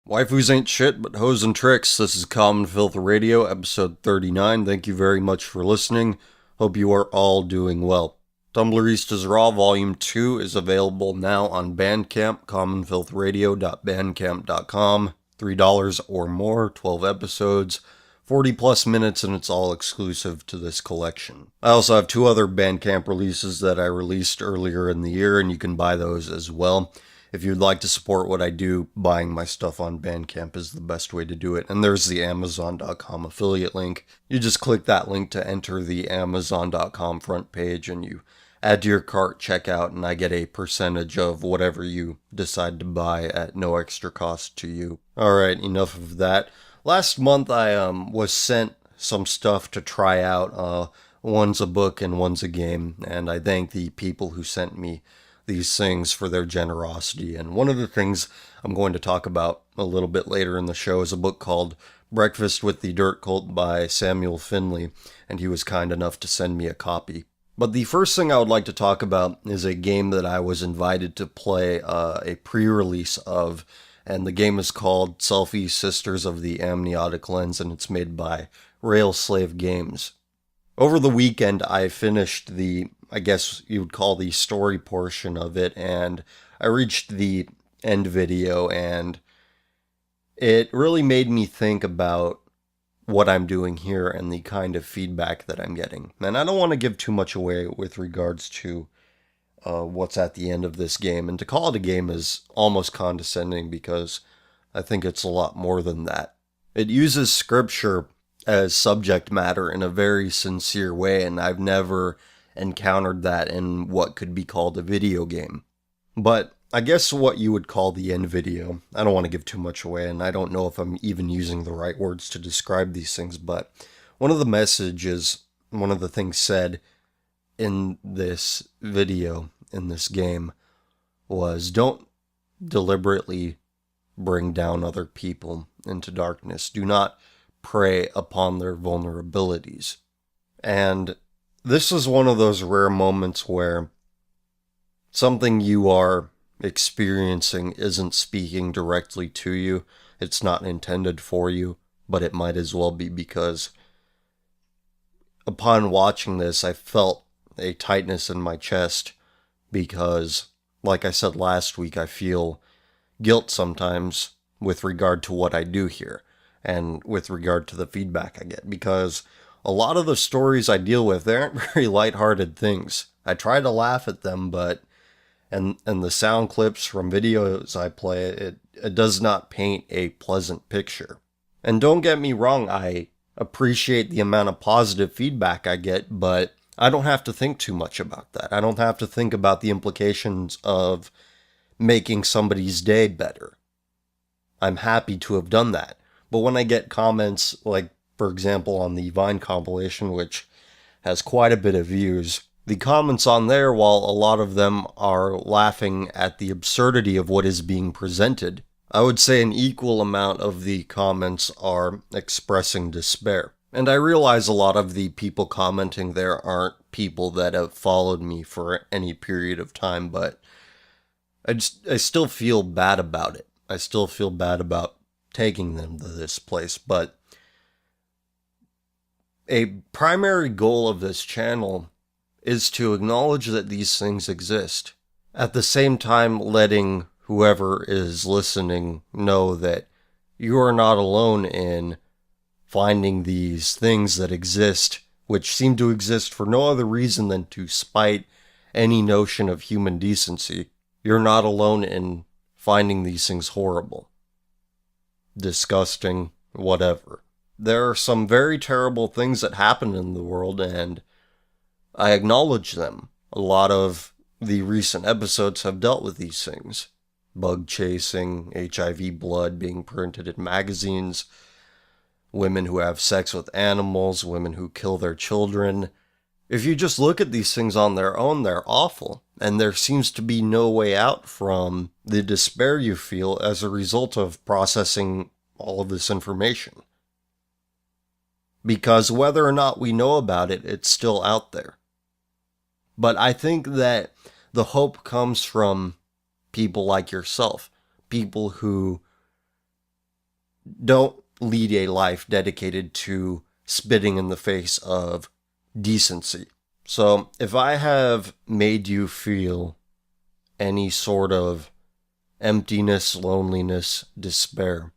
Waifus ain't shit but hoes and tricks. This is Common Filth Radio, episode 39. Thank you very much for listening. Hope you are all doing well. Tumbleristas Raw Volume 2 is available now on Bandcamp, commonfilthradio.bandcamp.com. $3 or more, 12 episodes, 40 plus minutes, and it's all exclusive to this collection. I also have two other Bandcamp releases that I released earlier in the year, and you can buy those as well. If you'd like to support what I do, buying my stuff on Bandcamp is the best way to do it. And there's the Amazon.com affiliate link. You just click that link to enter the Amazon.com front page and you add to your cart, checkout, and I get a percentage of whatever you decide to buy at no extra cost to you. Alright, enough of that. Last month I was sent some stuff to try out. One's a book and one's a game, and I thank the people who sent me these things for their generosity. And one of the things I'm going to talk about a little bit later in the show is a book called Breakfast with the Dirt Cult by Samuel Finley, and he was kind enough to send me a copy. But the first thing I would like to talk about is a game that I was invited to play a pre-release of, and the game is called Selfie Sisters of the Amniotic Lens, and it's made by Rail Slave Games. Over the weekend, I finished I guess you would call the story portion of it, and I reached the end video, and it really made me think about what I'm doing here and the kind of feedback that I'm getting. And I don't want to give too much away with regards to what's at the end of this game, and to call it a game is almost condescending because I think it's a lot more than that. It uses scripture as subject matter in a very sincere way, and I've never encountered that in what could be called a video game. But I guess what you would call the end video, I don't want to give too much away, and I don't know if I'm even using the right words to describe these things, but one of the messages, one of the things said in this video, in this game, was don't deliberately bring down other people into darkness. Do not prey upon their vulnerabilities. And this is one of those rare moments where something you are experiencing isn't speaking directly to you. It's not intended for you, but it might as well be, because upon watching this, I felt a tightness in my chest because, like I said last week, I feel guilt sometimes with regard to what I do here and with regard to the feedback I get, because a lot of the stories I deal with, they aren't very lighthearted things. I try to laugh at them, but and the sound clips from videos I play, it does not paint a pleasant picture. And don't get me wrong, I appreciate the amount of positive feedback I get, but I don't have to think too much about that. I don't have to think about the implications of making somebody's day better. I'm happy to have done that. But when I get comments like, for example, on the Vine compilation, which has quite a bit of views, the comments on there, while a lot of them are laughing at the absurdity of what is being presented, I would say an equal amount of the comments are expressing despair. And I realize a lot of the people commenting there aren't people that have followed me for any period of time, but I still feel bad about it. I still feel bad about taking them to this place, but a primary goal of this channel is to acknowledge that these things exist, at the same time letting whoever is listening know that you are not alone in finding these things that exist, which seem to exist for no other reason than to spite any notion of human decency. You're not alone in finding these things horrible, disgusting, whatever. There are some very terrible things that happen in the world, and I acknowledge them. A lot of the recent episodes have dealt with these things. Bug chasing, HIV blood being printed in magazines, women who have sex with animals, women who kill their children. If you just look at these things on their own, they're awful, and there seems to be no way out from the despair you feel as a result of processing all of this information. Because whether or not we know about it, it's still out there. But I think that the hope comes from people like yourself, people who don't lead a life dedicated to spitting in the face of decency. So if I have made you feel any sort of emptiness, loneliness, despair,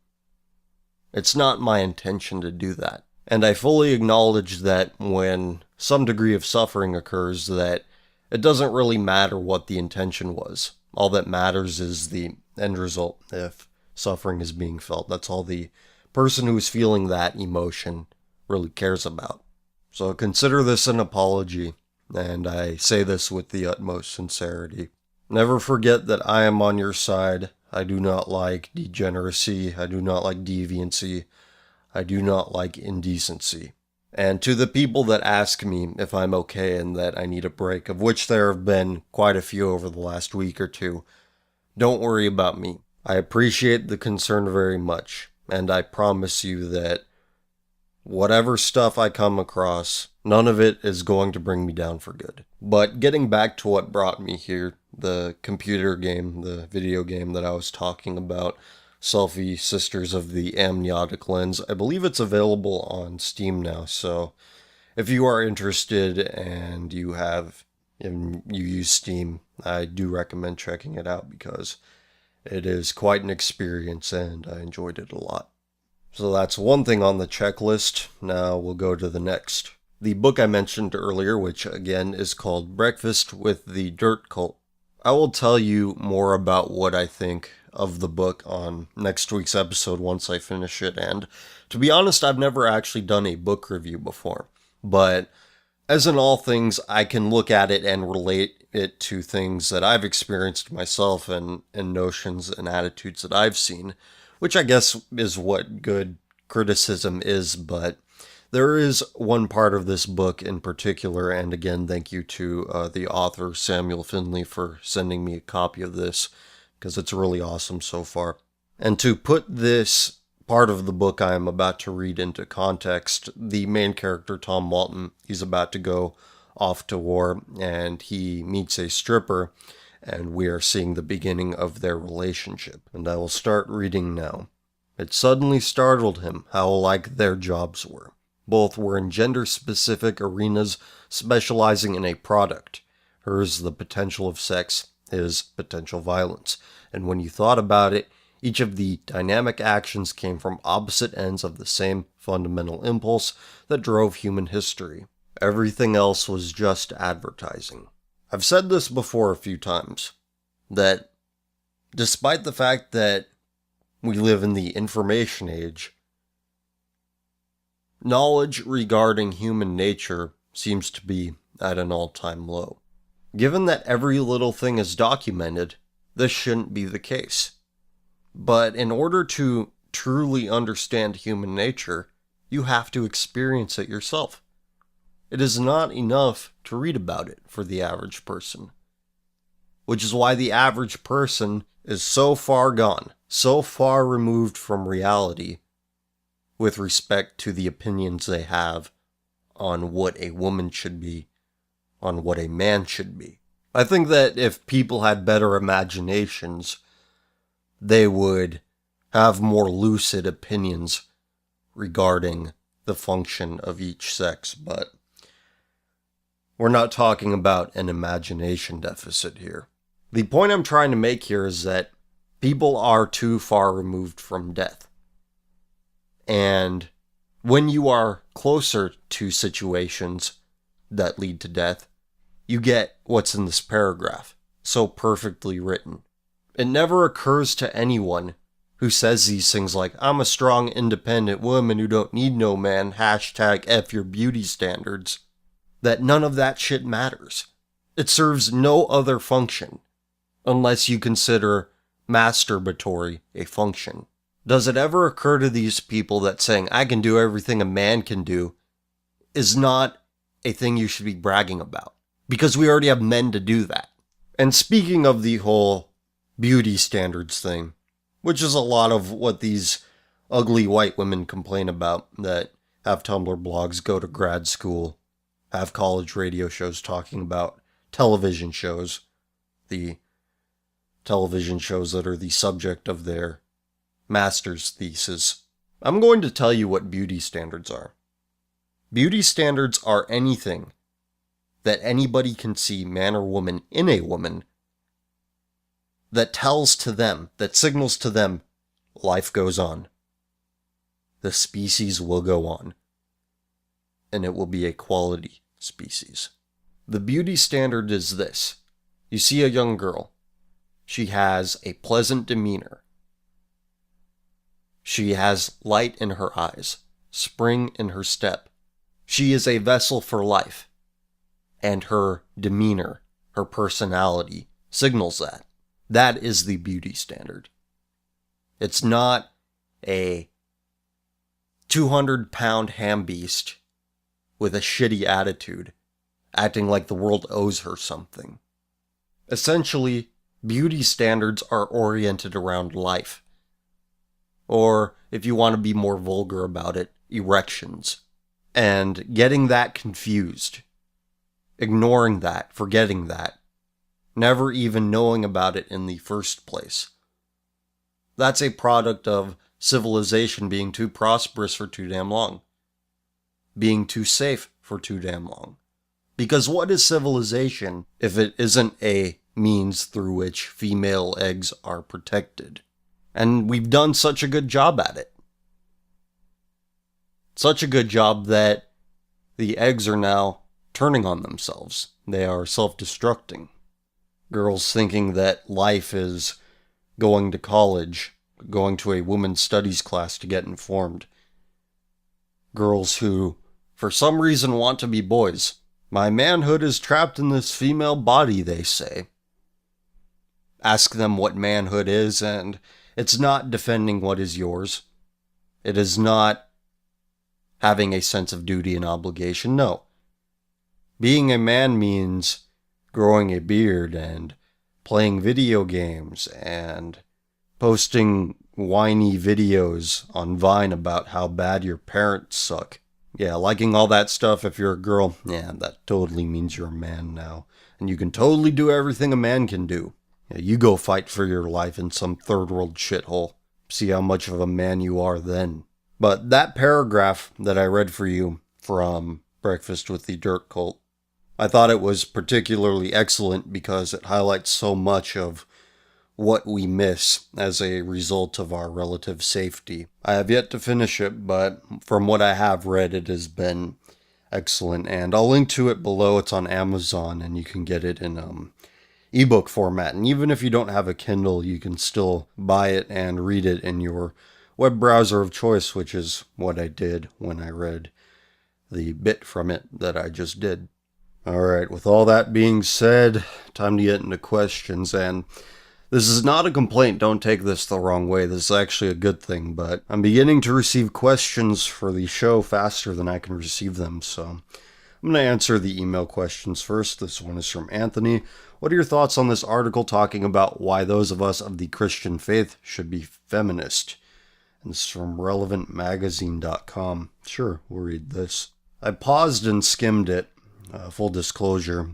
it's not my intention to do that. And I fully acknowledge that when some degree of suffering occurs, that it doesn't really matter what the intention was. All that matters is the end result. If suffering is being felt, that's all the person who's feeling that emotion really cares about. So consider this an apology, and I say this with the utmost sincerity. Never forget that I am on your side. I do not like degeneracy. I do not like deviancy. I do not like indecency. And to the people that ask me if I'm okay and that I need a break, of which there have been quite a few over the last week or two, don't worry about me. I appreciate the concern very much, and I promise you that whatever stuff I come across, none of it is going to bring me down for good. But getting back to what brought me here, the computer game, the video game that I was talking about, Selfie Sisters of the Amniotic Lens, I believe it's available on Steam now, so if you are interested and you use Steam, I do recommend checking it out because it is quite an experience and I enjoyed it a lot. So that's one thing on the checklist. Now we'll go to the next. The book I mentioned earlier, which again is called Breakfast with the Dirt Cult. I will tell you more about what I think of the book on next week's episode once I finish it. And to be honest, I've never actually done a book review before. But as in all things, I can look at it and relate it to things that I've experienced myself and notions and attitudes that I've seen, which I guess is what good criticism is. But there is one part of this book in particular, and again, thank you to the author, Samuel Finley, for sending me a copy of this, because it's really awesome so far. And to put this part of the book I am about to read into context, the main character, Tom Walton, he's about to go off to war, and he meets a stripper, and we are seeing the beginning of their relationship. And I will start reading now. It suddenly startled him how alike their jobs were. Both were in gender-specific arenas specializing in a product. Hers the potential of sex, his potential violence. And when you thought about it, each of the dynamic actions came from opposite ends of the same fundamental impulse that drove human history. Everything else was just advertising. I've said this before a few times, that despite the fact that we live in the information age, knowledge regarding human nature seems to be at an all-time low. Given that every little thing is documented, this shouldn't be the case. But in order to truly understand human nature, you have to experience it yourself. It is not enough to read about it for the average person. Which is why the average person is so far gone, so far removed from reality with respect to the opinions they have on what a woman should be, on what a man should be. I think that if people had better imaginations, they would have more lucid opinions regarding the function of each sex, but we're not talking about an imagination deficit here. The point I'm trying to make here is that people are too far removed from death. And when you are closer to situations that lead to death, you get what's in this paragraph, so perfectly written. It never occurs to anyone who says these things like, I'm a strong, independent woman who don't need no man, hashtag F your beauty standards, that none of that shit matters. It serves no other function, unless you consider masturbatory a function. Does it ever occur to these people that saying, I can do everything a man can do, is not a thing you should be bragging about? Because we already have men to do that. And speaking of the whole beauty standards thing, which is a lot of what these ugly white women complain about, that have Tumblr blogs, go to grad school, have college radio shows talking about television shows, the television shows that are the subject of their master's thesis. I'm going to tell you what beauty standards are. Beauty standards are anything that anybody can see, man or woman, in a woman, that tells to them, that signals to them, life goes on. The species will go on. And it will be a quality species. The beauty standard is this. You see a young girl. She has a pleasant demeanor. She has light in her eyes, spring in her step. She is a vessel for life. And her demeanor, her personality, signals that. That is the beauty standard. It's not a 200-pound ham beast with a shitty attitude, acting like the world owes her something. Essentially, beauty standards are oriented around life. Or, if you want to be more vulgar about it, erections. And getting that confused. Ignoring that, forgetting that. Never even knowing about it in the first place. That's a product of civilization being too prosperous for too damn long. Being too safe for too damn long. Because what is civilization if it isn't a means through which female eggs are protected? And we've done such a good job at it. Such a good job that the eggs are now turning on themselves. They are self-destructing. Girls thinking that life is going to college, going to a women's studies class to get informed. Girls who, for some reason, want to be boys. My manhood is trapped in this female body, they say. Ask them what manhood is, and it's not defending what is yours. It is not having a sense of duty and obligation, no. Being a man means growing a beard and playing video games and posting whiny videos on Vine about how bad your parents suck. Yeah, liking all that stuff if you're a girl, yeah, that totally means you're a man now. And you can totally do everything a man can do. Yeah, you go fight for your life in some third world shithole. See how much of a man you are then. But that paragraph that I read for you from Breakfast with the Dirt Cult, I thought it was particularly excellent because it highlights so much of what we miss as a result of our relative safety. I have yet to finish it, but from what I have read, it has been excellent. And I'll link to it below. It's on Amazon, and you can get it in ebook format. And even if you don't have a Kindle, you can still buy it and read it in your web browser of choice, which is what I did when I read the bit from it that I just did. Alright, with all that being said, time to get into questions, and this is not a complaint, don't take this the wrong way, this is actually a good thing, but I'm beginning to receive questions for the show faster than I can receive them, so I'm going to answer the email questions first. This one is from Anthony. What are your thoughts on this article talking about why those of us of the Christian faith should be feminist? And this is from relevantmagazine.com. Sure, we'll read this. I paused and skimmed it. Full disclosure.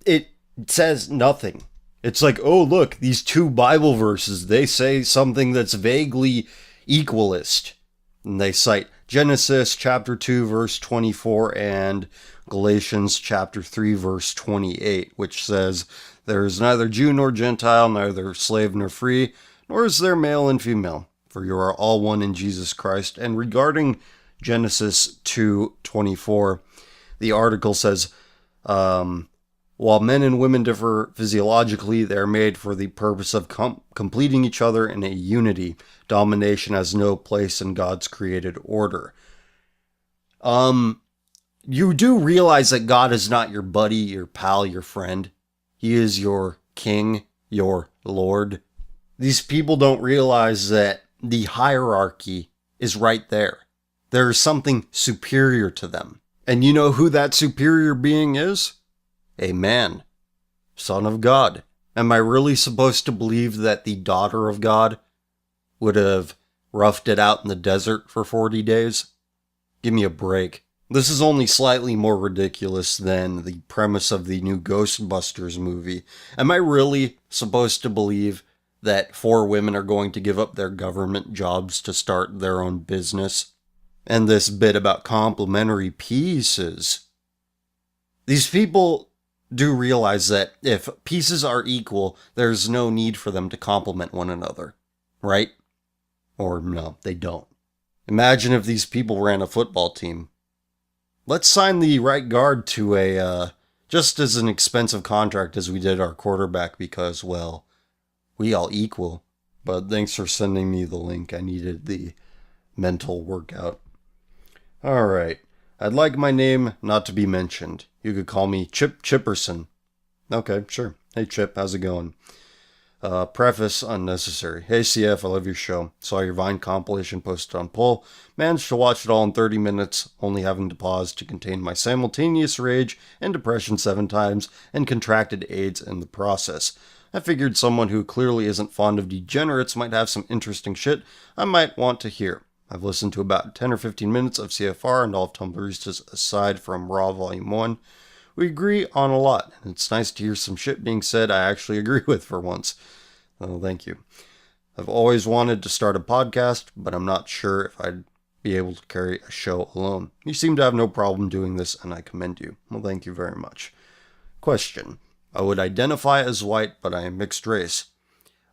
It says nothing. It's like, oh look, these two Bible verses, they say something that's vaguely equalist. And they cite Genesis chapter 2 verse 24 and Galatians chapter 3 verse 28, which says, there is neither Jew nor Gentile, neither slave nor free, nor is there male and female, for you are all one in Jesus Christ. And regarding Genesis 2:24, the article says, while men and women differ physiologically, they are made for the purpose of completing each other in a unity. Domination has no place in God's created order. You do realize that God is not your buddy, your pal, your friend. He is your king, your Lord. These people don't realize that the hierarchy is right there. There is something superior to them. And you know who that superior being is? A man. Son of God. Am I really supposed to believe that the daughter of God would have roughed it out in the desert for 40 days? Give me a break. This is only slightly more ridiculous than the premise of the new Ghostbusters movie. Am I really supposed to believe that 4 women are going to give up their government jobs to start their own business. And this bit about complementary pieces. These people do realize that if pieces are equal, there's no need for them to complement one another, right? Or no, they don't. Imagine if these people ran a football team. Let's sign the right guard to a, just as an expensive contract as we did our quarterback because, well, we all equal. But thanks for sending me the link. I needed the mental workout. Alright. I'd like my name not to be mentioned. You could call me Chip Chipperson. Okay, sure. Hey Chip, how's it going? Preface unnecessary. Hey CF, I love your show. Saw your Vine compilation posted on poll. Managed to watch it all in 30 minutes, only having to pause to contain my simultaneous rage and depression 7 times, and contracted AIDS in the process. I figured someone who clearly isn't fond of degenerates might have some interesting shit I might want to hear. I've listened to about 10 or 15 minutes of CFR and all of Tumblristas aside from Raw Volume 1. We agree on a lot, and it's nice to hear some shit being said I actually agree with for once. Oh, thank you. I've always wanted to start a podcast, but I'm not sure if I'd be able to carry a show alone. You seem to have no problem doing this, and I commend you. Well, thank you very much. Question. I would identify as white, but I am mixed race.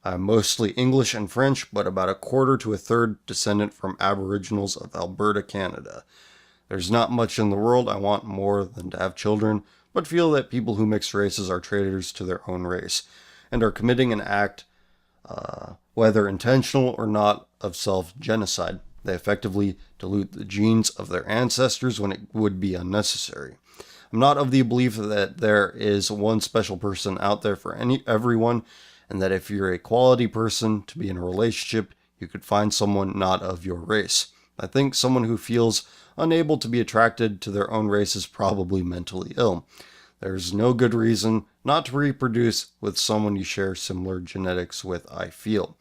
I'm mostly English and French, but about a quarter to a third descendant from Aboriginals of Alberta, Canada. There's not much in the world I want more than to have children, but feel that people who mix races are traitors to their own race, and are committing an act, whether intentional or not, of self-genocide. They effectively dilute the genes of their ancestors when it would be unnecessary. I'm not of the belief that there is one special person out there for everyone, and that if you're a quality person to be in a relationship, you could find someone not of your race. I think someone who feels unable to be attracted to their own race is probably mentally ill. There's no good reason not to reproduce with someone you share similar genetics with, I feel.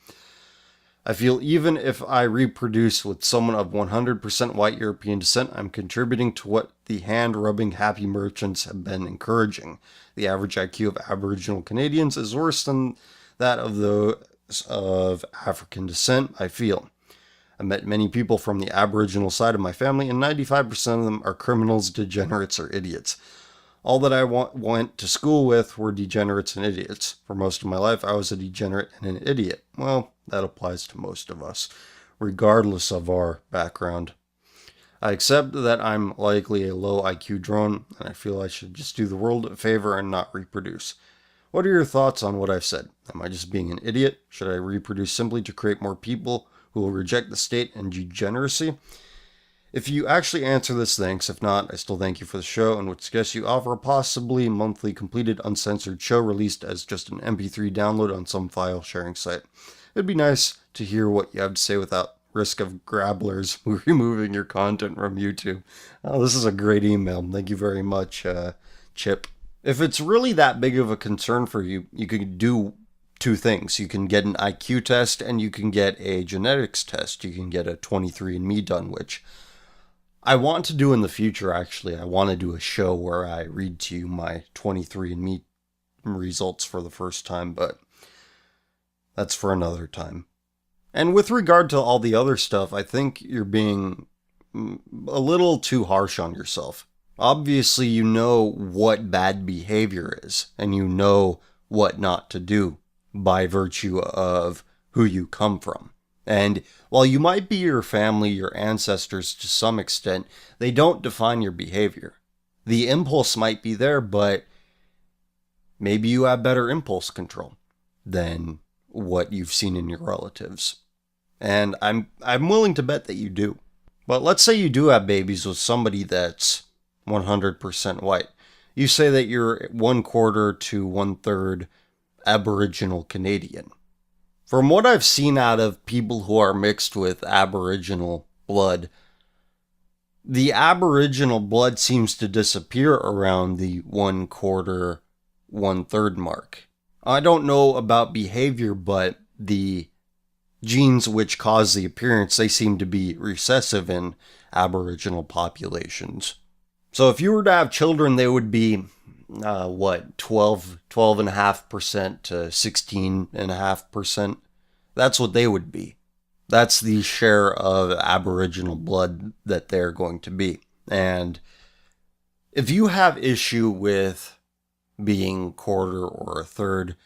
I feel even if I reproduce with someone of 100% white European descent, I'm contributing to what the hand-rubbing happy merchants have been encouraging. The average IQ of Aboriginal Canadians is worse than that of those of African descent, I feel. I met many people from the Aboriginal side of my family, and 95% of them are criminals, degenerates, or idiots. All that I went to school with were degenerates and idiots. For most of my life, I was a degenerate and an idiot. Well, that applies to most of us, regardless of our background. I accept that I'm likely a low IQ drone, and I feel I should just do the world a favor and not reproduce. What are your thoughts on what I've said? Am I just being an idiot? Should I reproduce simply to create more people who will reject the state and degeneracy? If you actually answer this, thanks. If not, I still thank you for the show and would suggest you offer a possibly monthly completed uncensored show released as just an MP3 download on some file sharing site. It'd be nice to hear what you have to say without risk of grabblers removing your content from YouTube. Oh, this is a great email. Thank you very much, Chip. If it's really that big of a concern for you, you can do 2 things. You can get an IQ test and you can get a genetics test. You can get a 23andMe done, which I want to do in the future, actually. I want to do a show where I read to you my 23andMe results for the first time, but that's for another time. And with regard to all the other stuff, I think you're being a little too harsh on yourself. Obviously, you know what bad behavior is, and you know what not to do by virtue of who you come from. And while you might be your family, your ancestors to some extent, they don't define your behavior. The impulse might be there, but maybe you have better impulse control than what you've seen in your relatives. And I'm willing to bet that you do. But let's say you do have babies with somebody that's 100% white. You say that you're 1/4 to 1/3 Aboriginal Canadian. From what I've seen out of people who are mixed with Aboriginal blood, the Aboriginal blood seems to disappear around the 1/4, 1/3 mark. I don't know about behavior, but the genes which cause the appearance, they seem to be recessive in Aboriginal populations. So if you were to have children, they would be 12.5% to 16.5%. That's what they would be. That's the share of Aboriginal blood that they're going to be. And if you have issue with being quarter or a third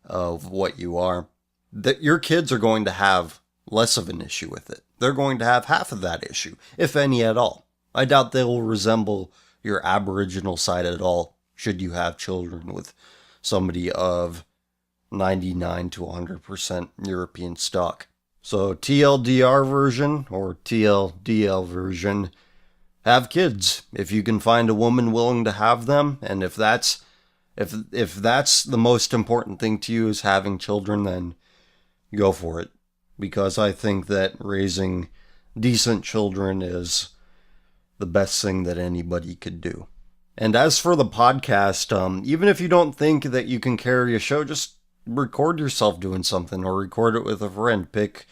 of what you are, that your kids are going to have less of an issue with it. They're going to have half of that issue, if any at all. I doubt they will resemble your Aboriginal side at all, should you have children with somebody of 99 to 100% European stock. So TLDR version, or TLDL version, have kids if you can find a woman willing to have them, and if that's the most important thing to you is having children, then go for it. Because I think that raising decent children is the best thing that anybody could do. And as for the podcast, even if you don't think that you can carry a show, just record yourself doing something or record it with a friend. Pick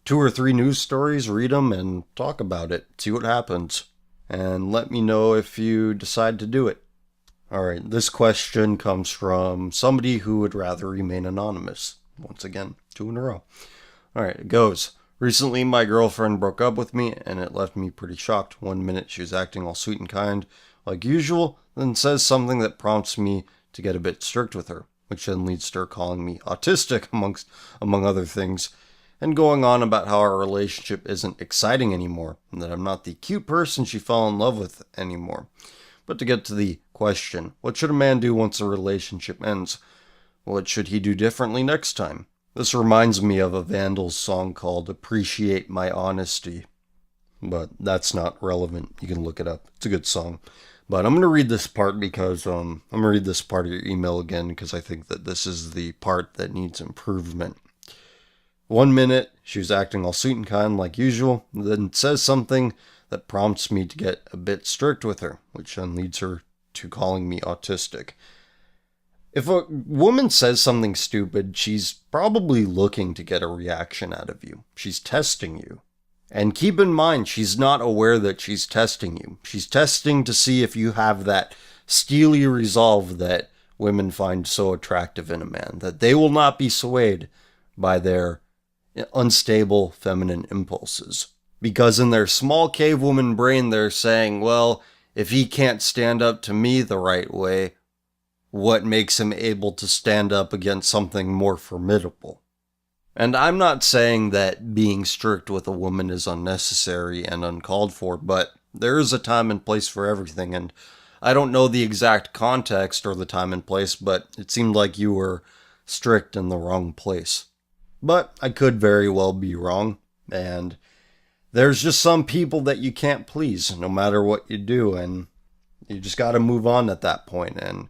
2 or 3 news stories, read them, and talk about it. See what happens. And let me know if you decide to do it. Alright, this question comes from somebody who would rather remain anonymous. Once again, 2 in a row. Alright, it goes. Recently, my girlfriend broke up with me, and it left me pretty shocked. One minute, she was acting all sweet and kind, like usual, then says something that prompts me to get a bit strict with her, which then leads to her calling me autistic, among other things, and going on about how our relationship isn't exciting anymore, and that I'm not the cute person she fell in love with anymore. But to get to the question, what should a man do once a relationship ends? What should he do differently next time? This reminds me of a Vandals song called Appreciate My Honesty. But that's not relevant. You can look it up. It's a good song. But I'm going to read this part because I'm going to read this part of your email again because I think that this is the part that needs improvement. 1 minute, she was acting all sweet and kind like usual, then says something that prompts me to get a bit strict with her, which then leads her to calling me autistic. If a woman says something stupid, she's probably looking to get a reaction out of you. She's testing you. And keep in mind, she's not aware that she's testing you. She's testing to see if you have that steely resolve that women find so attractive in a man, that they will not be swayed by their unstable feminine impulses. Because in their small cavewoman brain, they're saying, well, if he can't stand up to me the right way, what makes him able to stand up against something more formidable? And I'm not saying that being strict with a woman is unnecessary and uncalled for, but there is a time and place for everything, and I don't know the exact context or the time and place, but it seemed like you were strict in the wrong place. But I could very well be wrong, and there's just some people that you can't please, no matter what you do, and you just gotta move on at that point, and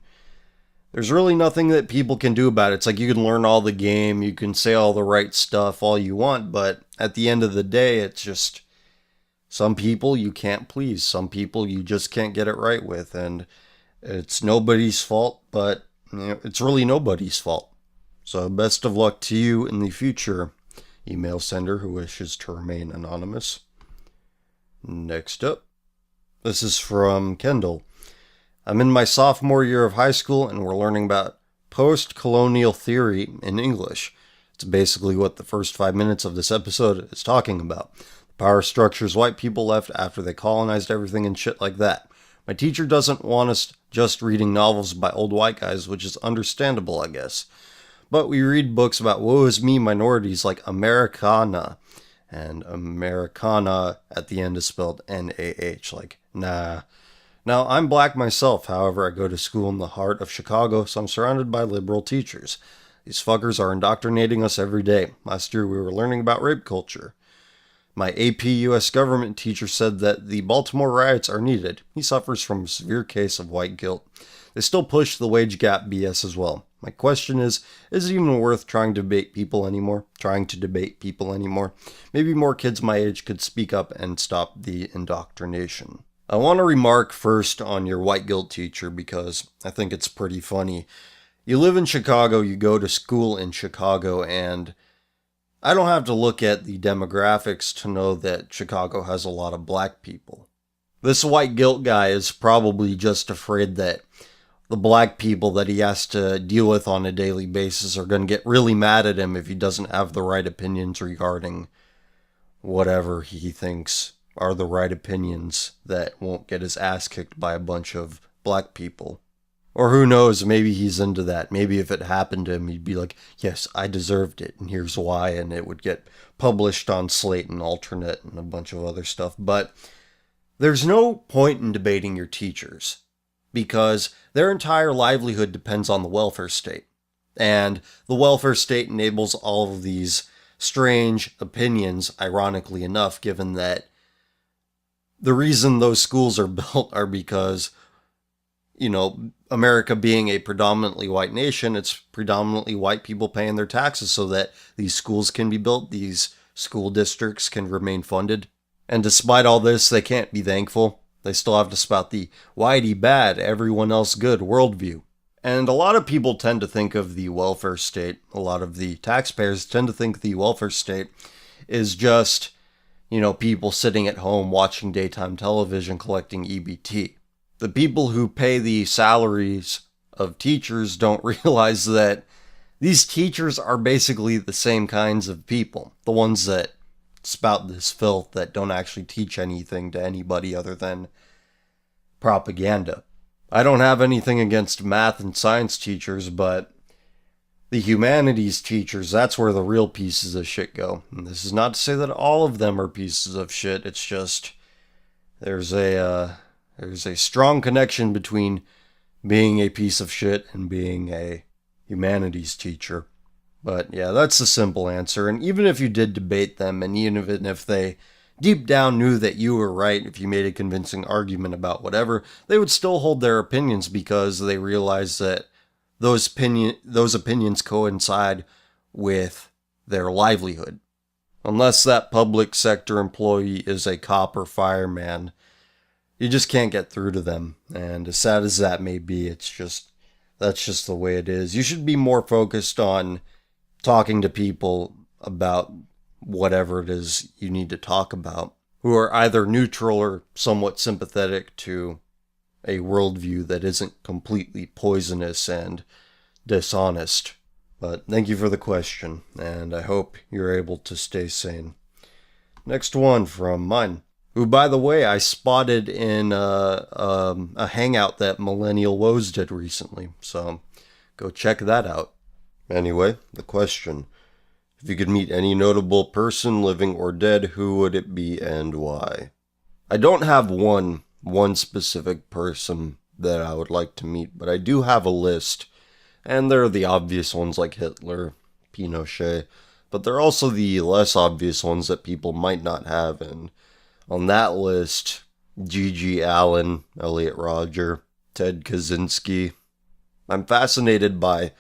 there's really nothing that people can do about it. It's like you can learn all the game, you can say all the right stuff all you want, but at the end of the day, it's just some people you can't please, some people you just can't get it right with, and it's nobody's fault, but it's really nobody's fault. So best of luck to you in the future, email sender who wishes to remain anonymous. Next up, this is from Kendall. I'm in my sophomore year of high school and we're learning about post-colonial theory in English. It's basically what the first 5 minutes of this episode is talking about. The power structures white people left after they colonized everything and shit like that. My teacher doesn't want us just reading novels by old white guys, which is understandable, I guess. But we read books about woe is me minorities like Americana. And Americana at the end is spelled N-A-H, like nah. Now, I'm black myself, however, I go to school in the heart of Chicago, so I'm surrounded by liberal teachers. These fuckers are indoctrinating us every day. Last year we were learning about rape culture. My AP US government teacher said that the Baltimore riots are needed. He suffers from a severe case of white guilt. They still push the wage gap BS as well. My question is it even worth trying to debate people anymore? Maybe more kids my age could speak up and stop the indoctrination. I want to remark first on your white guilt teacher because I think it's pretty funny. You live in Chicago, you go to school in Chicago, and I don't have to look at the demographics to know that Chicago has a lot of black people. This white guilt guy is probably just afraid that the black people that he has to deal with on a daily basis are going to get really mad at him if he doesn't have the right opinions regarding whatever he thinks are the right opinions that won't get his ass kicked by a bunch of black people. Or who knows, maybe he's into that. Maybe if it happened to him, he'd be like, yes, I deserved it, and here's why, and it would get published on Slate and Alternate and a bunch of other stuff. But there's no point in debating your teachers, because their entire livelihood depends on the welfare state. And the welfare state enables all of these strange opinions, ironically enough, given that the reason those schools are built are because, America being a predominantly white nation, it's predominantly white people paying their taxes so that these schools can be built, these school districts can remain funded. And despite all this, they can't be thankful. They still have to spout the whitey bad, everyone else good worldview. And a lot of people tend to think of the welfare state, a lot of the taxpayers tend to think the welfare state is just, people sitting at home watching daytime television collecting EBT. The people who pay the salaries of teachers don't realize that these teachers are basically the same kinds of people. The ones that spout this filth that don't actually teach anything to anybody other than propaganda. I don't have anything against math and science teachers, but the humanities teachers, that's where the real pieces of shit go. And this is not to say that all of them are pieces of shit, it's just there's a strong connection between being a piece of shit and being a humanities teacher. But yeah, that's the simple answer. And even if you did debate them, and even if they deep down knew that you were right, if you made a convincing argument about whatever, they would still hold their opinions because they realize that those opinions coincide with their livelihood. Unless that public sector employee is a cop or fireman, you just can't get through to them. And as sad as that may be, that's just the way it is. You should be more focused on talking to people about whatever it is you need to talk about, who are either neutral or somewhat sympathetic to a worldview that isn't completely poisonous and dishonest. But thank you for the question, and I hope you're able to stay sane. Next one from mine, who, by the way, I spotted in a hangout that Millennial Woes did recently, so go check that out. Anyway, the question: if you could meet any notable person, living or dead, who would it be and why? I don't have one specific person that I would like to meet, but I do have a list. And there are the obvious ones like Hitler, Pinochet, but there are also the less obvious ones that people might not have. And on that list, G.G. Allen, Elliot Rodger, Ted Kaczynski. I'm fascinated by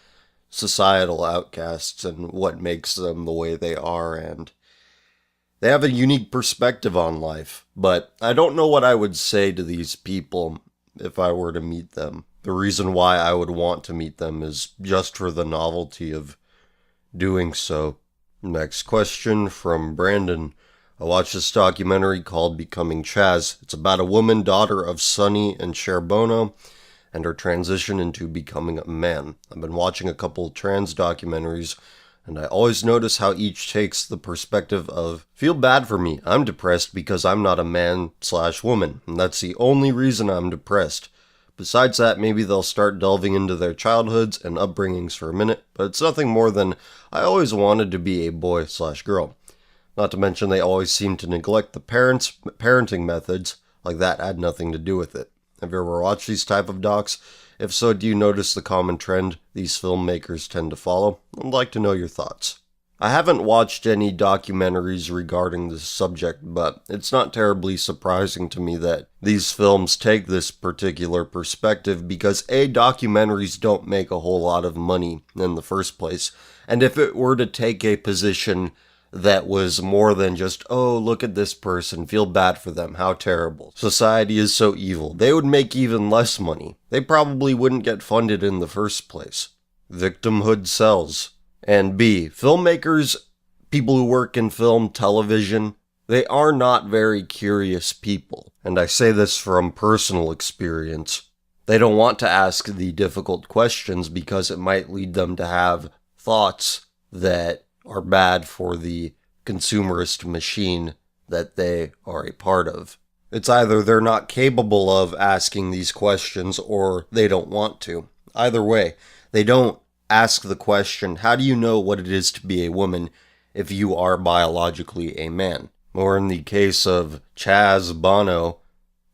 societal outcasts and what makes them the way they are, and they have a unique perspective on life. But I don't know what I would say to these people if I were to meet them. The reason why I would want to meet them is just for the novelty of doing so. Next question from Brandon. I watched this documentary called Becoming Chaz. It's about a woman, daughter of Sonny and Cher Bono, and her transition into becoming a man. I've been watching a couple trans documentaries, and I always notice how each takes the perspective of, feel bad for me, I'm depressed because I'm not a man/woman, and that's the only reason I'm depressed. Besides that, maybe they'll start delving into their childhoods and upbringings for a minute, but it's nothing more than, I always wanted to be a boy/girl. Not to mention they always seem to neglect the parenting methods, like that had nothing to do with it. Have you ever watched these type of docs? If so, do you notice the common trend these filmmakers tend to follow? I'd like to know your thoughts. I haven't watched any documentaries regarding this subject, but it's not terribly surprising to me that these films take this particular perspective because documentaries don't make a whole lot of money in the first place. And if it were to take a position that was more than just, oh, look at this person, feel bad for them, how terrible. Society is so evil. They would make even less money. They probably wouldn't get funded in the first place. Victimhood sells. And B, filmmakers, people who work in film, television, they are not very curious people. And I say this from personal experience. They don't want to ask the difficult questions because it might lead them to have thoughts that are bad for the consumerist machine that they are a part of. It's either they're not capable of asking these questions or they don't want to. Either way, they don't ask the question, how do you know what it is to be a woman if you are biologically a man? Or in the case of Chaz Bono,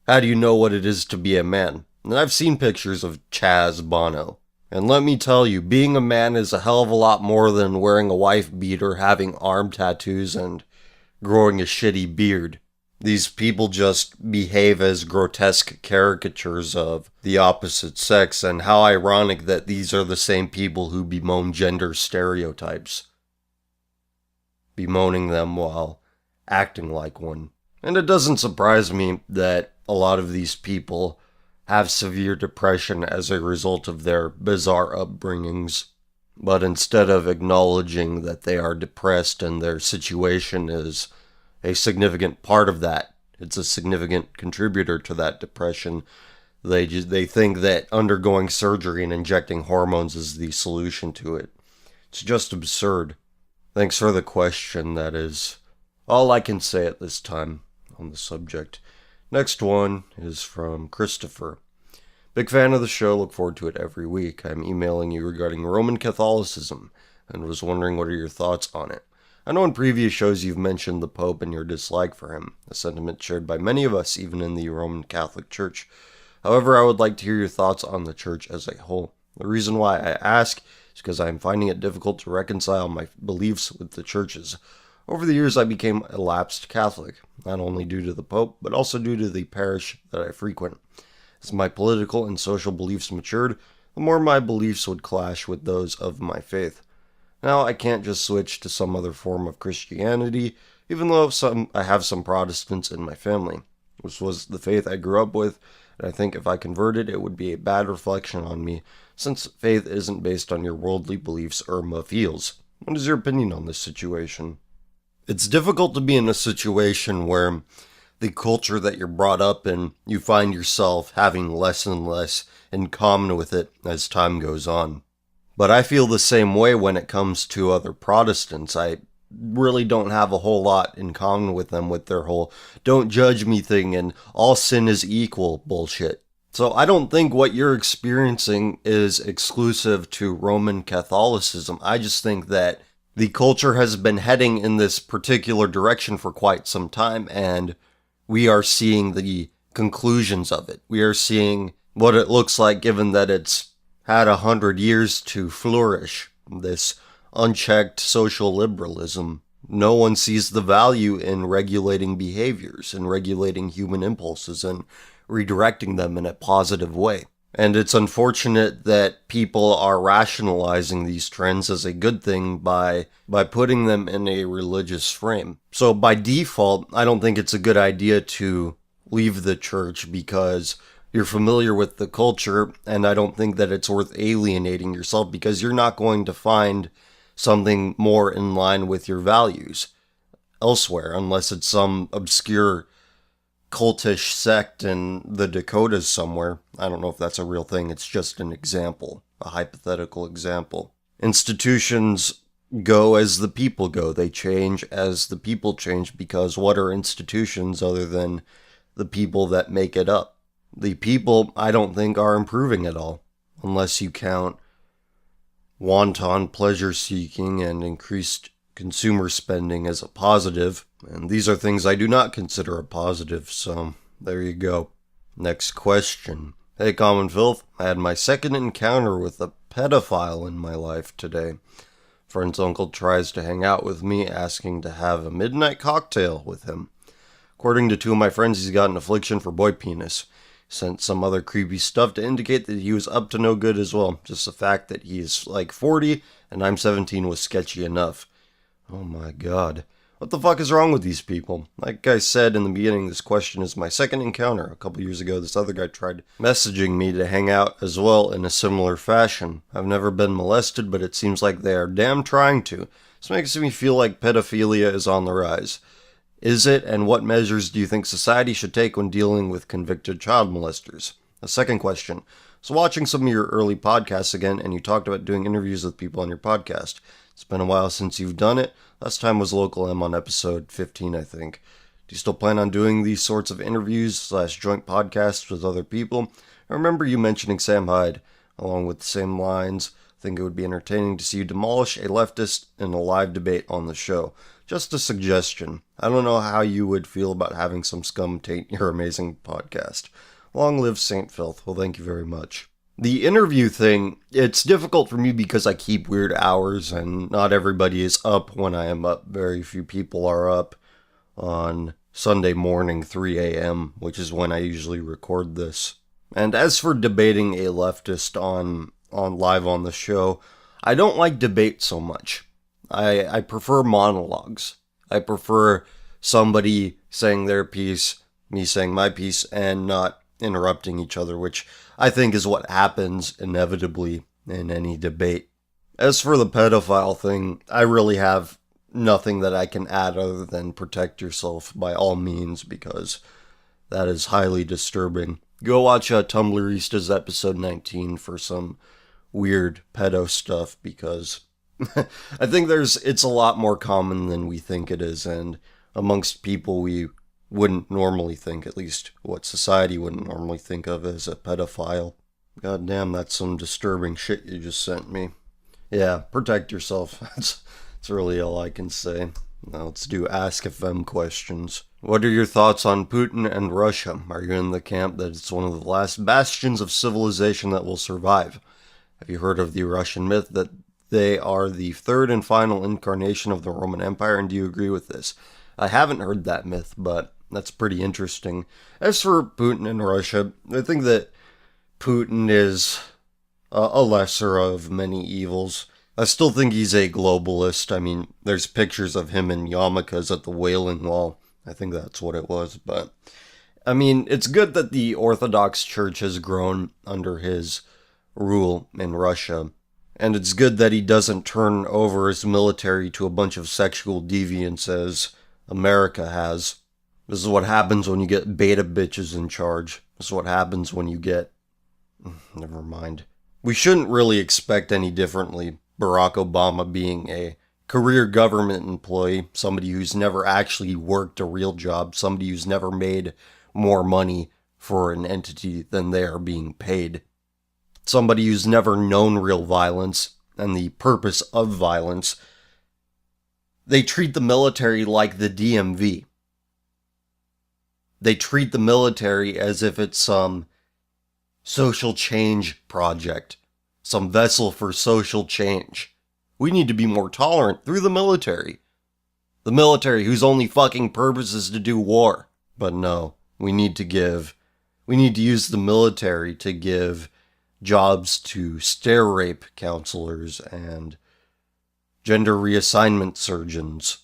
how do you know what it is to be a man? And I've seen pictures of Chaz Bono. And let me tell you, being a man is a hell of a lot more than wearing a wife beater, having arm tattoos, and growing a shitty beard. These people just behave as grotesque caricatures of the opposite sex, and how ironic that these are the same people who bemoan gender stereotypes. Bemoaning them while acting like one. And it doesn't surprise me that a lot of these people have severe depression as a result of their bizarre upbringings. But instead of acknowledging that they are depressed and their situation is a significant part of that, it's a significant contributor to that depression, they think that undergoing surgery and injecting hormones is the solution to it. It's just absurd. Thanks for the question. That is all I can say at this time on the subject. Next one is from Christopher. Big fan of the show, look forward to it every week. I'm emailing you regarding Roman Catholicism and was wondering what are your thoughts on it. I know in previous shows you've mentioned the Pope and your dislike for him, a sentiment shared by many of us even in the Roman Catholic Church. However, I would like to hear your thoughts on the Church as a whole. The reason why I ask is because I am finding it difficult to reconcile my beliefs with the Church's. Over the years I became a lapsed Catholic, not only due to the Pope, but also due to the parish that I frequent. As my political and social beliefs matured, the more my beliefs would clash with those of my faith. Now I can't just switch to some other form of Christianity, even though I have some Protestants in my family. This was the faith I grew up with, and I think if I converted, it would be a bad reflection on me, since faith isn't based on your worldly beliefs or feels. What is your opinion on this situation? It's difficult to be in a situation where the culture that you're brought up in, you find yourself having less and less in common with it as time goes on. But I feel the same way when it comes to other Protestants. I really don't have a whole lot in common with them with their whole don't judge me thing and all sin is equal bullshit. So I don't think what you're experiencing is exclusive to Roman Catholicism. I just think that the culture has been heading in this particular direction for quite some time, and we are seeing the conclusions of it. We are seeing what it looks like given that it's had 100 years to flourish. This unchecked social liberalism. No one sees the value in regulating behaviors and regulating human impulses and redirecting them in a positive way. And it's unfortunate that people are rationalizing these trends as a good thing by putting them in a religious frame. So by default, I don't think it's a good idea to leave the church because you're familiar with the culture, and I don't think that it's worth alienating yourself because you're not going to find something more in line with your values elsewhere unless it's some obscure cultish sect in the Dakotas somewhere. I don't know if that's a real thing. It's just an example, a hypothetical example. Institutions go as the people go. They change as the people change because what are institutions other than the people that make it up? The people, I don't think, are improving at all, unless you count wanton pleasure-seeking and increased consumer spending as a positive, and these are things I do not consider a positive, so there you go. Next question. Hey, Common Filth, I had my second encounter with a pedophile in my life today. Friend's uncle tries to hang out with me, asking to have a midnight cocktail with him. According to two of my friends, he's got an affliction for boy penis. Sent some other creepy stuff to indicate that he was up to no good as well. Just the fact that he's like 40 and I'm 17 was sketchy enough. Oh my god. What the fuck is wrong with these people? Like I said in the beginning, this question is my second encounter. A couple years ago, this other guy tried messaging me to hang out as well in a similar fashion. I've never been molested, but it seems like they are damn trying to. This makes me feel like pedophilia is on the rise. Is it, and what measures do you think society should take when dealing with convicted child molesters? A second question. So watching some of your early podcasts again, and you talked about doing interviews with people on your podcast. It's been a while since you've done it. Last time was Local M on episode 15, I think. Do you still plan on doing these sorts of interviews / joint podcasts with other people? I remember you mentioning Sam Hyde, along with the same lines. I think it would be entertaining to see you demolish a leftist in a live debate on the show. Just a suggestion. I don't know how you would feel about having some scum taint your amazing podcast. Long live St. Filth. Well, thank you very much. The interview thing, it's difficult for me because I keep weird hours and not everybody is up when I am up. Very few people are up on Sunday morning, 3 a.m., which is when I usually record this. And as for debating a leftist on live on the show, I don't like debate so much. I prefer monologues. I prefer somebody saying their piece, me saying my piece, and not interrupting each other, which I think is what happens inevitably in any debate. As for the pedophile thing, I really have nothing that I can add other than protect yourself by all means, because that is highly disturbing. Go watch Tumblrista's episode 19 for some weird pedo stuff, because I think it's a lot more common than we think it is, and amongst people we wouldn't normally think, at least what society wouldn't normally think of as a pedophile. God damn, that's some disturbing shit you just sent me. Yeah, protect yourself. That's really all I can say. Now let's do Ask FM questions. What are your thoughts on Putin and Russia? Are you in the camp that it's one of the last bastions of civilization that will survive? Have you heard of the Russian myth that they are the third and final incarnation of the Roman Empire, and do you agree with this? I haven't heard that myth, but that's pretty interesting. As for Putin and Russia, I think that Putin is a lesser of many evils. I still think he's a globalist. I mean, there's pictures of him in yarmulkes at the Wailing Wall. I think that's what it was. But, I mean, it's good that the Orthodox Church has grown under his rule in Russia. And it's good that he doesn't turn over his military to a bunch of sexual deviants as America has. This is what happens when you get beta bitches in charge. This is what happens when you get... Never mind. We shouldn't really expect any differently. Barack Obama being a career government employee, somebody who's never actually worked a real job, somebody who's never made more money for an entity than they are being paid. Somebody who's never known real violence and the purpose of violence. They treat the military like the DMV. They treat the military as if it's some social change project, some vessel for social change. We need to be more tolerant through the military. The military whose only fucking purpose is to do war. But no, we need to use the military to give jobs to stair rape counselors and gender reassignment surgeons,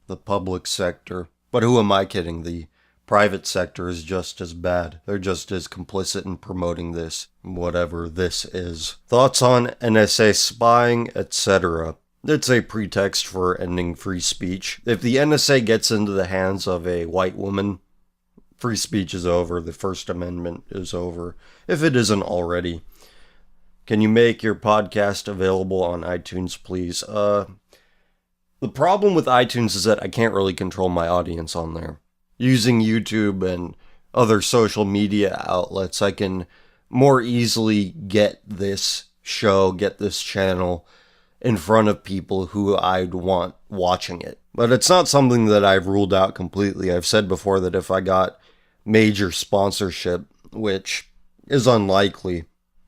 the public sector. But who am I kidding? The private sector is just as bad. They're just as complicit in promoting this, whatever this is. Thoughts on NSA spying, etc. It's a pretext for ending free speech. If the NSA gets into the hands of a white woman, free speech is over. The First Amendment is over, if it isn't already. Can you make your podcast available on iTunes, please? The problem with iTunes is that I can't really control my audience on there. Using YouTube and other social media outlets, I can more easily get this show, get this channel in front of people who I'd want watching it. But it's not something that I've ruled out completely. I've said before that if I got major sponsorship, which is unlikely,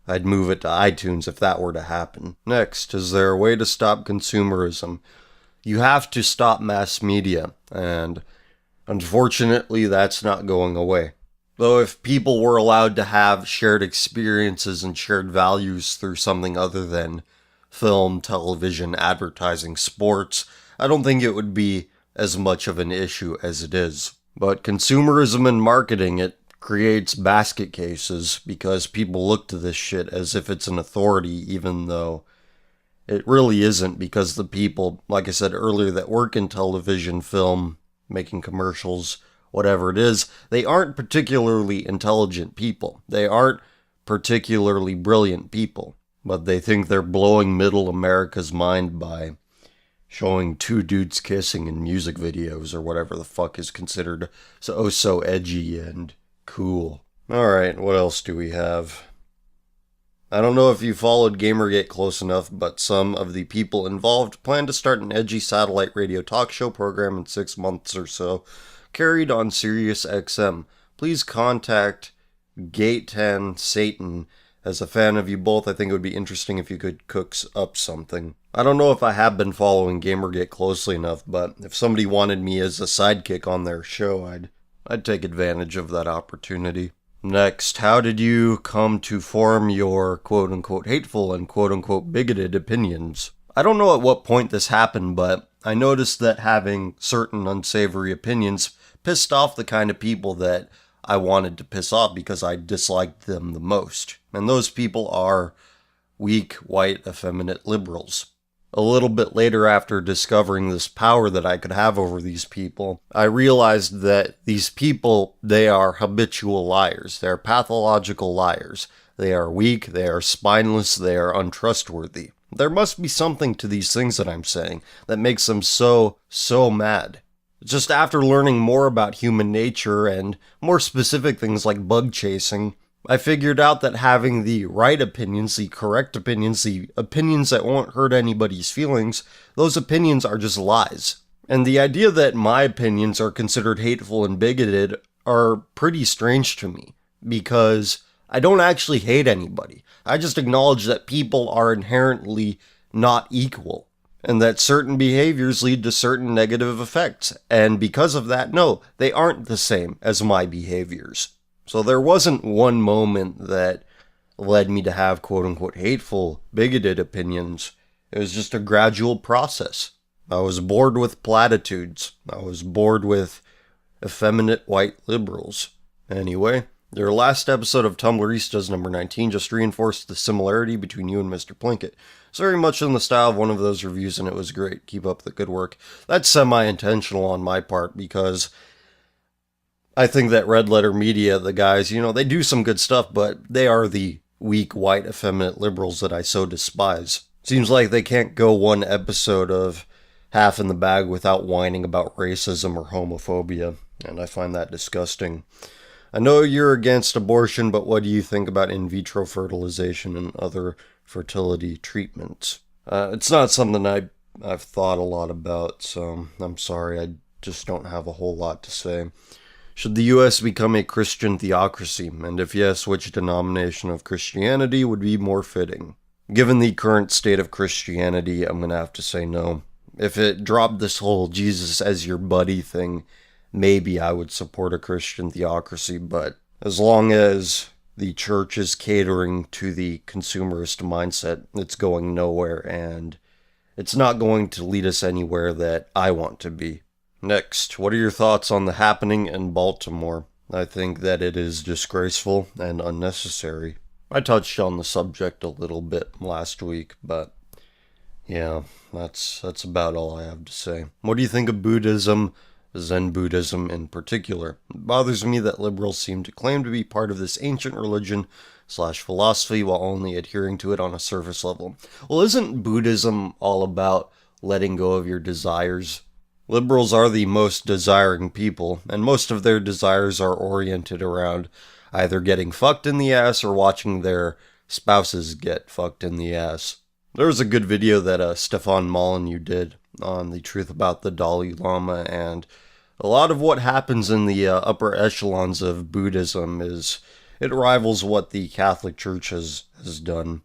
I'd move it to iTunes if that were to happen. Next, is there a way to stop consumerism? You have to stop mass media, and unfortunately that's not going away. Though if people were allowed to have shared experiences and shared values through something other than film, television, advertising, sports, I don't think it would be as much of an issue as it is. But consumerism and marketing, it creates basket cases because people look to this shit as if it's an authority, even though it really isn't, because the people, like I said earlier, that work in television, film, making commercials, whatever it is, they aren't particularly intelligent people. They aren't particularly brilliant people, but they think they're blowing middle America's mind by showing two dudes kissing in music videos or whatever the fuck is considered so edgy and cool. Alright, what else do we have? I don't know if you followed Gamergate close enough, but some of the people involved plan to start an edgy satellite radio talk show program in 6 months or so, carried on Sirius XM. Please contact Gate 10 Satan. As a fan of you both, I think it would be interesting if you could cook up something. I don't know if I have been following Gamergate closely enough, but if somebody wanted me as a sidekick on their show, I'd take advantage of that opportunity. Next, how did you come to form your quote-unquote hateful and quote-unquote bigoted opinions? I don't know at what point this happened, but I noticed that having certain unsavory opinions pissed off the kind of people that I wanted to piss off because I disliked them the most. And those people are weak, white, effeminate liberals. A little bit later, after discovering this power that I could have over these people, I realized that these people, they are habitual liars. They're pathological liars. They are weak, they are spineless, they are untrustworthy. There must be something to these things that I'm saying that makes them so mad. Just after learning more about human nature and more specific things like bug chasing, I figured out that having the right opinions, the correct opinions, the opinions that won't hurt anybody's feelings, those opinions are just lies. And the idea that my opinions are considered hateful and bigoted are pretty strange to me, because I don't actually hate anybody. I just acknowledge that people are inherently not equal, and that certain behaviors lead to certain negative effects. And because of that, no, they aren't the same as my behaviors. So there wasn't one moment that led me to have quote-unquote hateful, bigoted opinions. It was just a gradual process. I was bored with platitudes. I was bored with effeminate white liberals. Anyway, your last episode of Tumblristas number 19 just reinforced the similarity between you and Mr. Plinkett. It's very much in the style of one of those reviews, and it was great. Keep up the good work. That's semi-intentional on my part, because I think that Red Letter Media, the guys, they do some good stuff, but they are the weak, white, effeminate liberals that I so despise. Seems like they can't go one episode of Half in the Bag without whining about racism or homophobia, and I find that disgusting. I know you're against abortion, but what do you think about in vitro fertilization and other fertility treatments? It's not something I've thought a lot about, so I'm sorry, I just don't have a whole lot to say. Should the U.S. become a Christian theocracy? And if yes, which denomination of Christianity would be more fitting? Given the current state of Christianity, I'm going to have to say no. If it dropped this whole Jesus as your buddy thing, maybe I would support a Christian theocracy, but as long as the church is catering to the consumerist mindset, it's going nowhere, and it's not going to lead us anywhere that I want to be. Next, what are your thoughts on the happening in Baltimore? I think that it is disgraceful and unnecessary. I touched on the subject a little bit last week, but yeah, that's about all I have to say. What do you think of Buddhism, Zen Buddhism in particular? It bothers me that liberals seem to claim to be part of this ancient religion / philosophy while only adhering to it on a surface level. Well, isn't Buddhism all about letting go of your desires? Liberals are the most desiring people, and most of their desires are oriented around either getting fucked in the ass or watching their spouses get fucked in the ass. There was a good video that Stefan Molyneux did on the truth about the Dalai Lama, and a lot of what happens in the upper echelons of Buddhism it rivals what the Catholic Church has done.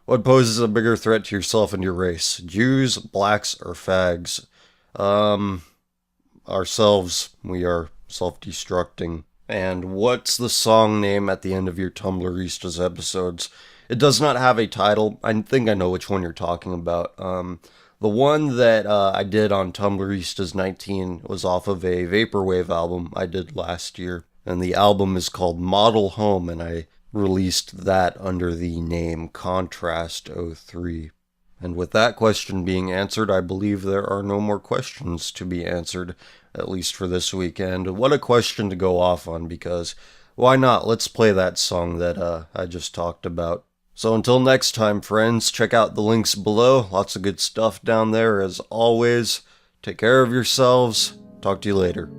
What poses a bigger threat to yourself and your race? Jews, blacks, or fags? Ourselves, we are self-destructing. And what's the song name at the end of your Tumblristas episodes? It does not have a title. I think I know which one you're talking about. The one that I did on Tumblristas 19 was off of a Vaporwave album I did last year. And the album is called Model Home, and I released that under the name Contrast 03. And with that question being answered, I believe there are no more questions to be answered, at least for this weekend. What a question to go off on, because Why not? Let's play that song that I just talked about. So until next time, friends, check out the links below. Lots of good stuff down there as always. Take care of yourselves. Talk to you later.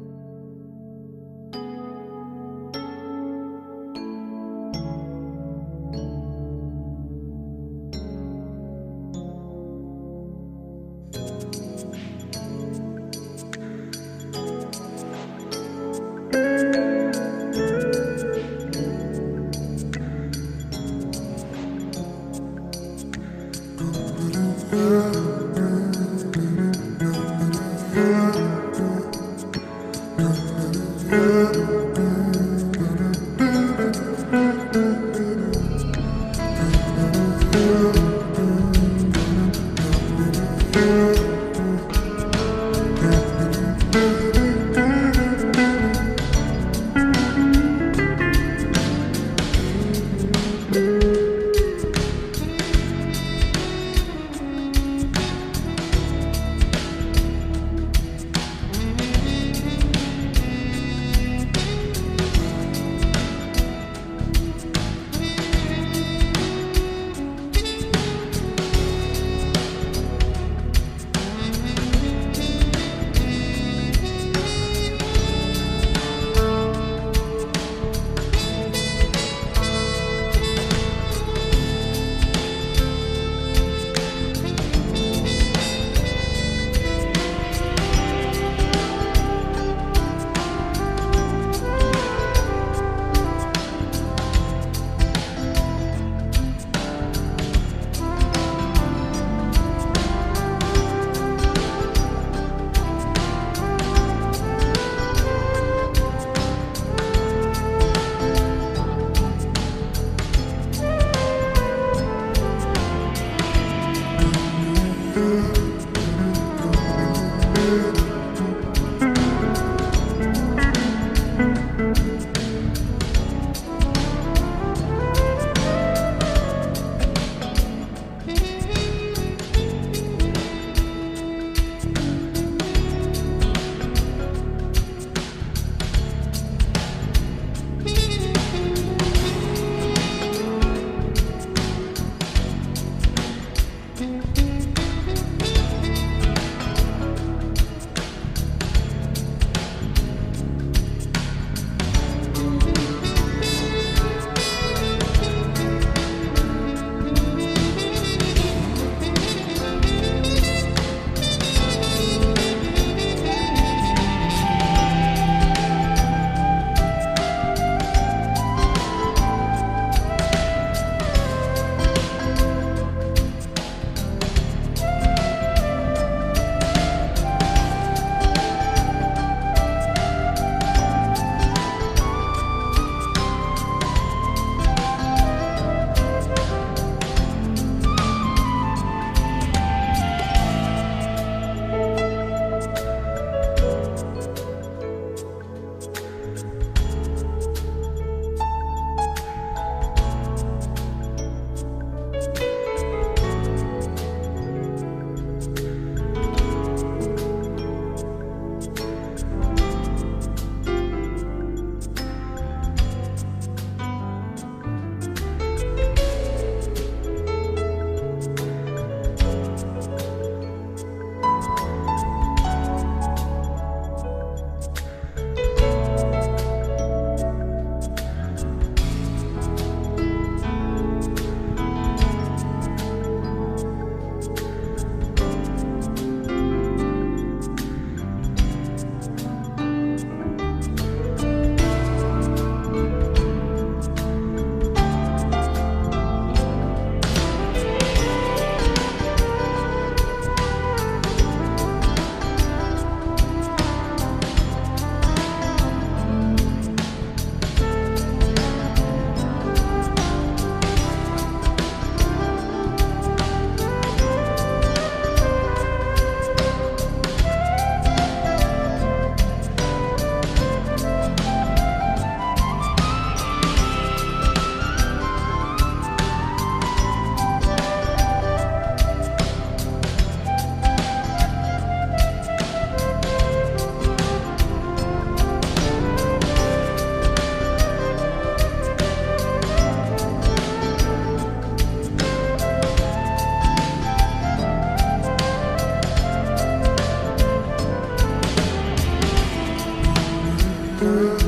you.